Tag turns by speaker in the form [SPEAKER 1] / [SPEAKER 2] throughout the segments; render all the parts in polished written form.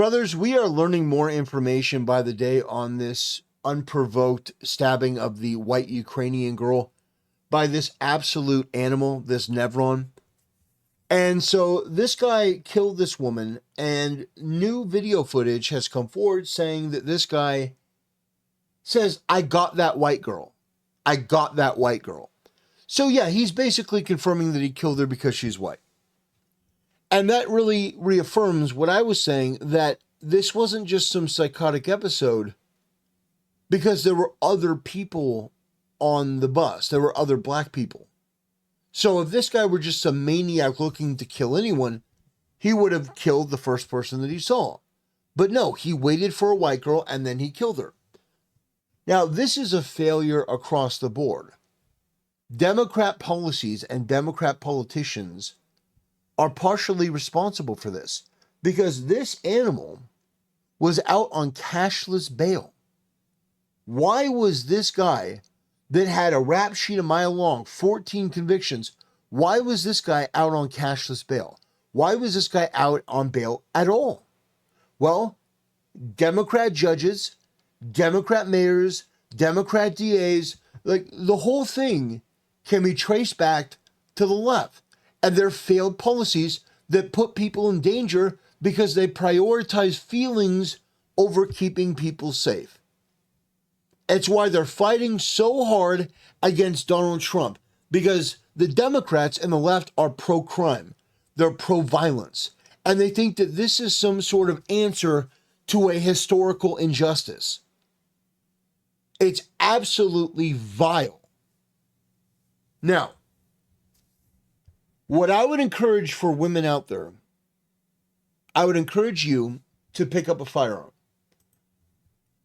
[SPEAKER 1] Brothers, we are learning more information by the day on this unprovoked stabbing of the white Ukrainian girl by this absolute animal, this Nevron. And so this guy killed this woman, and new video footage has come forward saying that this guy says, I got that white girl. I got that white girl. So yeah, he's basically confirming that he killed her because she's white. And that really reaffirms what I was saying, that this wasn't just some psychotic episode, because there were other people on the bus. There were other black people. So if this guy were just a maniac looking to kill anyone, he would have killed the first person that he saw. But no, he waited for a white girl and then he killed her. Now, this is a failure across the board. Democrat policies and Democrat politicians are partially responsible for this, because this animal was out on cashless bail. Why was this guy that had a rap sheet a mile long, 14 convictions, why was this guy out on cashless bail? Why was this guy out on bail at all? Well, Democrat judges, Democrat mayors, Democrat DAs, like the whole thing can be traced back to the left and their failed policies that put people in danger because they prioritize feelings over keeping people safe. It's why they're fighting so hard against Donald Trump, because the Democrats and the left are pro-crime. They're pro-violence. And they think that this is some sort of answer to a historical injustice. It's absolutely vile. Now, what I would encourage for women out there, I would encourage you to pick up a firearm.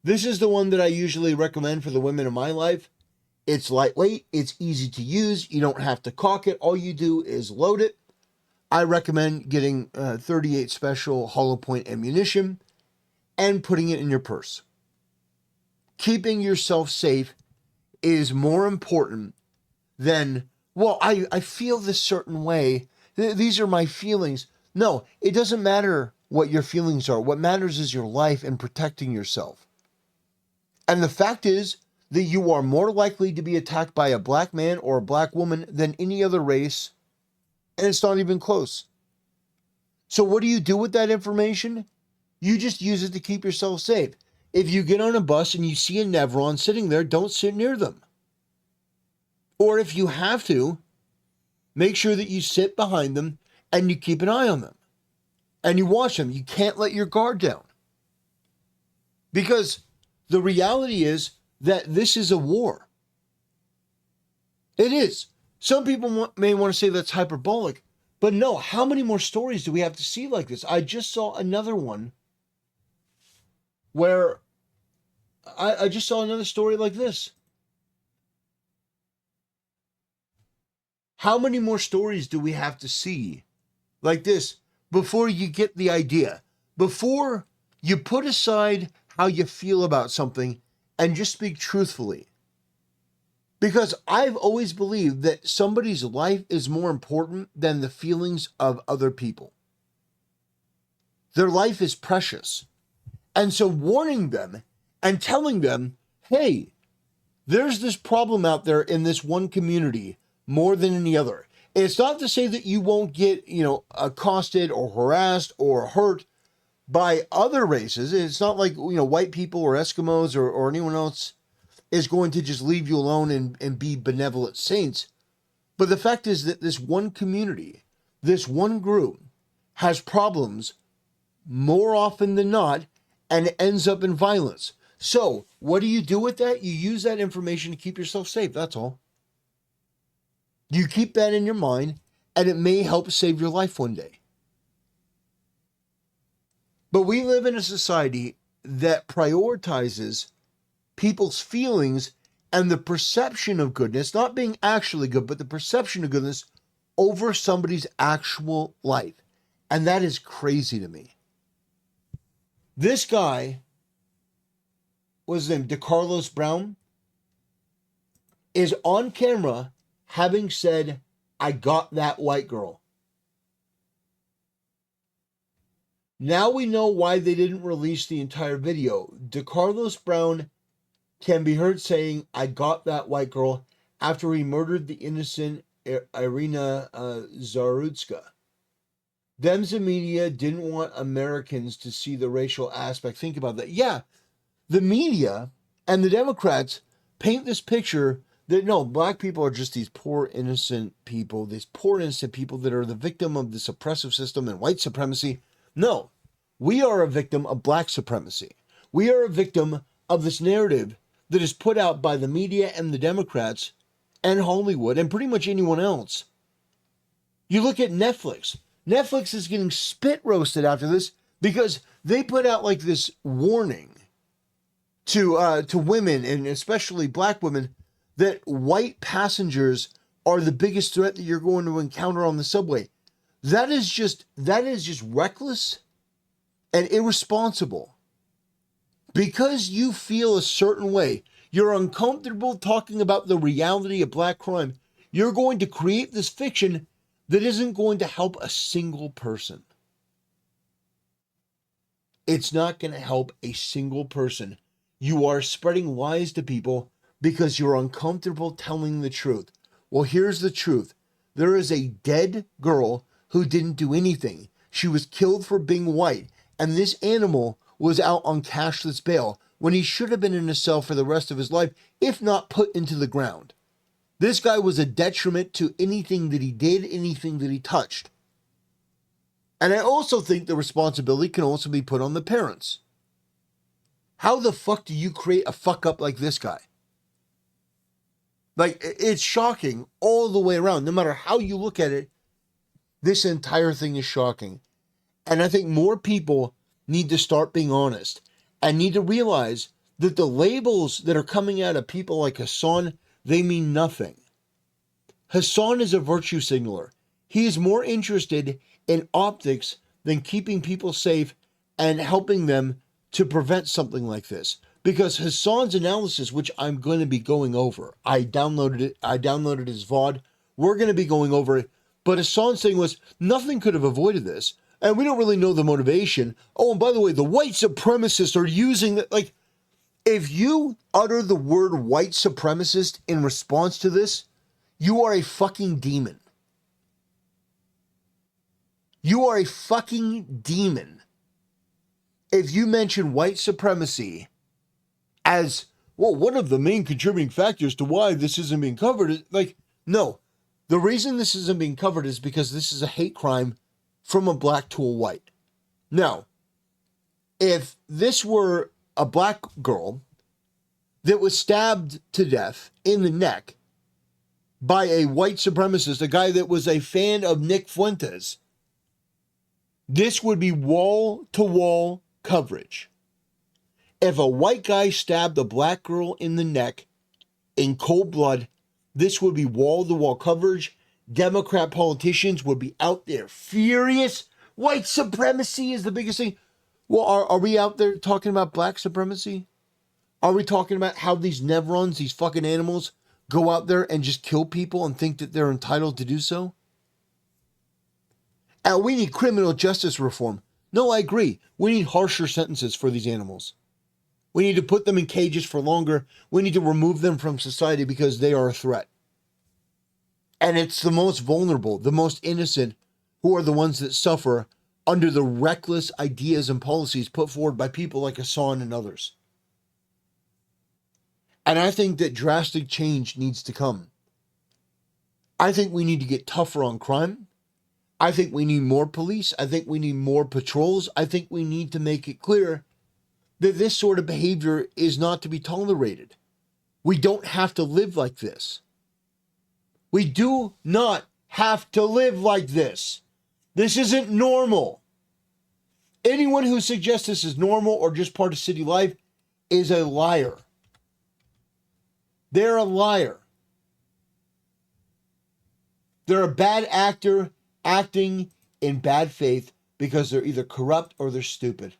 [SPEAKER 1] This is the one that I usually recommend for the women in my life. It's lightweight, it's easy to use, you don't have to cock it, all you do is load it. I recommend getting 38 special hollow point ammunition and putting it in your purse. Keeping yourself safe is more important than, well, I feel this certain way. These are my feelings. No, it doesn't matter what your feelings are. What matters is your life and protecting yourself. And the fact is that you are more likely to be attacked by a black man or a black woman than any other race, and it's not even close. So what do you do with that information? You just use it to keep yourself safe. If you get on a bus and you see a Nevron sitting there, don't sit near them. Or if you have to, make sure that you sit behind them and you keep an eye on them and you watch them. You can't let your guard down, because the reality is that this is a war. It is. Some people may want to say that's hyperbolic, but no, how many more stories do we have to see like this? I just saw another one where I just saw another story like this. How many more stories do we have to see like this before you get the idea? Before you put aside how you feel about something and just speak truthfully. Because I've always believed that somebody's life is more important than the feelings of other people. Their life is precious. And so warning them and telling them, hey, there's this problem out there in this one community more than any other. It's not to say that you won't get, accosted or harassed or hurt by other races. It's not like, white people or Eskimos or anyone else is going to just leave you alone and be benevolent saints. But the fact is that this one community, this one group has problems more often than not, and it ends up in violence. So what do you do with that? You use that information to keep yourself safe. That's all. You keep that in your mind, and it may help save your life one day. But we live in a society that prioritizes people's feelings and the perception of goodness, not being actually good, but the perception of goodness over somebody's actual life. And that is crazy to me. This guy, what's his name, DeCarlos Brown, is on camera having said, I got that white girl. Now we know why they didn't release the entire video. DeCarlos Brown can be heard saying, "I got that white girl," after he murdered the innocent Irina Zarutska. Them's the media didn't want Americans to see the racial aspect. Think about that. Yeah, the media and the Democrats paint this picture that no, black people are just these poor innocent people, that are the victim of this oppressive system and white supremacy. No, we are a victim of black supremacy. We are a victim of this narrative that is put out by the media and the Democrats and Hollywood and pretty much anyone else. You look at Netflix. Netflix is getting spit roasted after this because they put out like this warning to women, and especially black women, that white passengers are the biggest threat that you're going to encounter on the subway. That is just reckless and irresponsible. Because you feel a certain way, you're uncomfortable talking about the reality of black crime, you're going to create this fiction that isn't going to help a single person. It's not going to help a single person. You are spreading lies to people because you're uncomfortable telling the truth. Well, here's the truth. There is a dead girl who didn't do anything. She was killed for being white, and this animal was out on cashless bail when he should have been in a cell for the rest of his life, if not put into the ground. This guy was a detriment to anything that he did, anything that he touched. And I also think the responsibility can also be put on the parents. How the fuck do you create a fuck up like this guy? Like, it's shocking all the way around. No matter how you look at it, this entire thing is shocking. And I think more people need to start being honest and need to realize that the labels that are coming out of people like Hassan, they mean nothing. Hassan is a virtue signaler. He is more interested in optics than keeping people safe and helping them to prevent something like this. Because Hassan's analysis, which I'm going to be going over, I downloaded his VOD. We're going to be going over it. But Hassan's thing was, nothing could have avoided this. And we don't really know the motivation. Oh, and by the way, the white supremacists are using that. Like, if you utter the word white supremacist in response to this, you are a fucking demon. You are a fucking demon. If you mention white supremacy as, well, one of the main contributing factors to why this isn't being covered, like, no. The reason this isn't being covered is because this is a hate crime from a black to a white. Now, if this were a black girl that was stabbed to death in the neck by a white supremacist, a guy that was a fan of Nick Fuentes, this would be wall-to-wall coverage. If a white guy stabbed a black girl in the neck in cold blood, this would be wall-to-wall coverage. Democrat politicians would be out there furious. White supremacy is the biggest thing. Well, are we out there talking about black supremacy? Are we talking about how these Nevrons, these fucking animals, go out there and just kill people and think that they're entitled to do so? And we need criminal justice reform. No, I agree. We need harsher sentences for these animals. We need to put them in cages for longer. We need to remove them from society because they are a threat. And it's the most vulnerable, the most innocent, who are the ones that suffer under the reckless ideas and policies put forward by people like Hassan and others. And I think that drastic change needs to come. I think we need to get tougher on crime. I think we need more police. I think we need more patrols. I think we need to make it clear that this sort of behavior is not to be tolerated. We don't have to live like this. We do not have to live like this. This isn't normal. Anyone who suggests this is normal or just part of city life is a liar. They're a liar. They're a bad actor acting in bad faith because they're either corrupt or they're stupid.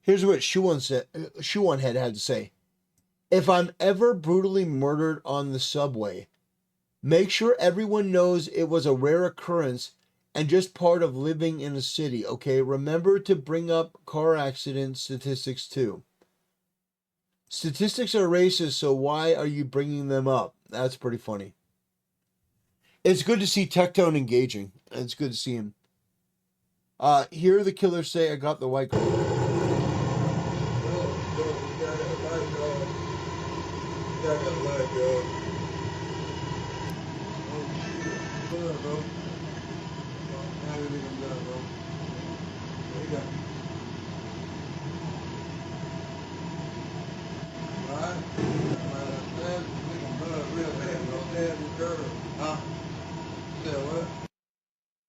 [SPEAKER 1] Here's what Shoeonhead had to say. If I'm ever brutally murdered on the subway, Make sure everyone knows it was a rare occurrence and just part of living in a city, okay? Remember to bring up car accident statistics too. Statistics are racist, so why are you bringing them up? That's pretty funny. It's good to see Tectone engaging. It's good to see him. Here the killers say, I got the white girl.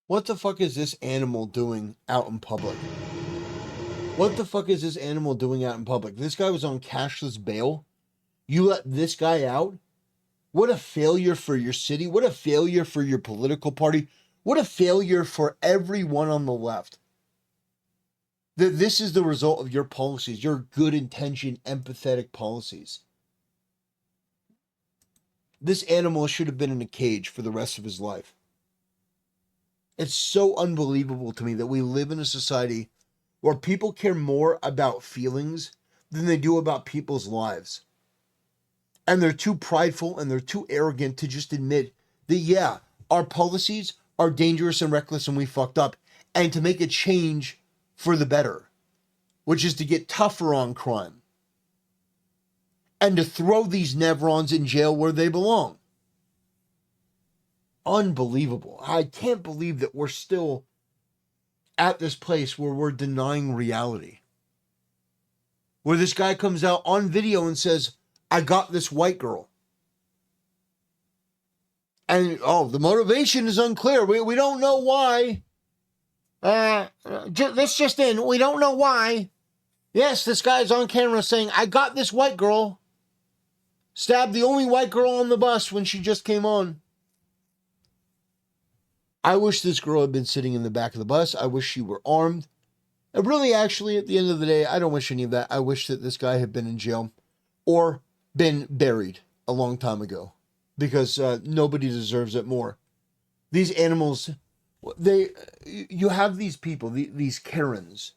[SPEAKER 1] What the fuck is this animal doing out in public? What the fuck is this animal doing out in public? This guy was on cashless bail. You let this guy out? What a failure for your city. What a failure for your political party. What a failure for everyone on the left. That this is the result of your policies, your good intentioned, empathetic policies. This animal should have been in a cage for the rest of his life. It's so unbelievable to me that we live in a society where people care more about feelings than they do about people's lives. And they're too prideful and they're too arrogant to just admit that, yeah, our policies are dangerous and reckless and we fucked up. And to make a change for the better, which is to get tougher on crime. And to throw these Nevrons in jail where they belong. Unbelievable. I can't believe that we're still at this place where we're denying reality. Where this guy comes out on video and says, I got this white girl. And, the motivation is unclear. We don't know why. This just in. We don't know why. Yes, this guy's on camera saying, I got this white girl. Stabbed the only white girl on the bus when she just came on. I wish this girl had been sitting in the back of the bus. I wish she were armed. And really, actually, at the end of the day, I don't wish any of that. I wish that this guy had been in jail or been buried a long time ago because nobody deserves it more. These animals, you have these people, these Karens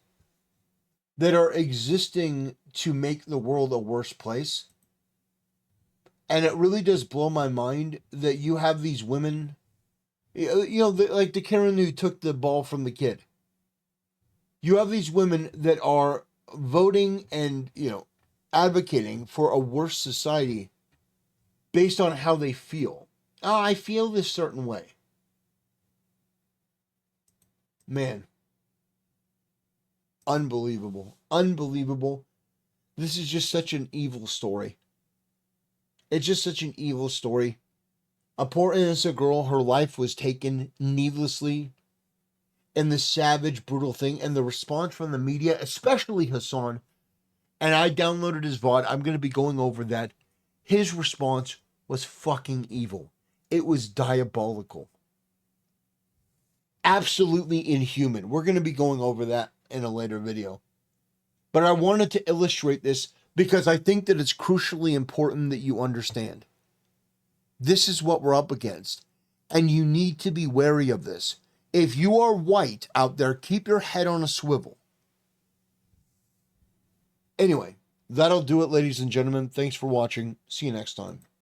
[SPEAKER 1] that are existing to make the world a worse place. And it really does blow my mind that you have these women, like the Karen who took the ball from the kid. You have these women that are voting and, advocating for a worse society based on how they feel. Oh, I feel this certain way. Man. Unbelievable. Unbelievable. This is just such an evil story. It's just such an evil story. A poor innocent girl, her life was taken needlessly in this savage, brutal thing. And the response from the media, especially Hassan, and I downloaded his VOD, I'm going to be going over that. His response was fucking evil. It was diabolical. Absolutely inhuman. We're going to be going over that in a later video. But I wanted to illustrate this because I think that it's crucially important that you understand. This is what we're up against. And you need to be wary of this. If you are white out there, keep your head on a swivel. Anyway, that'll do it, ladies and gentlemen. Thanks for watching. See you next time.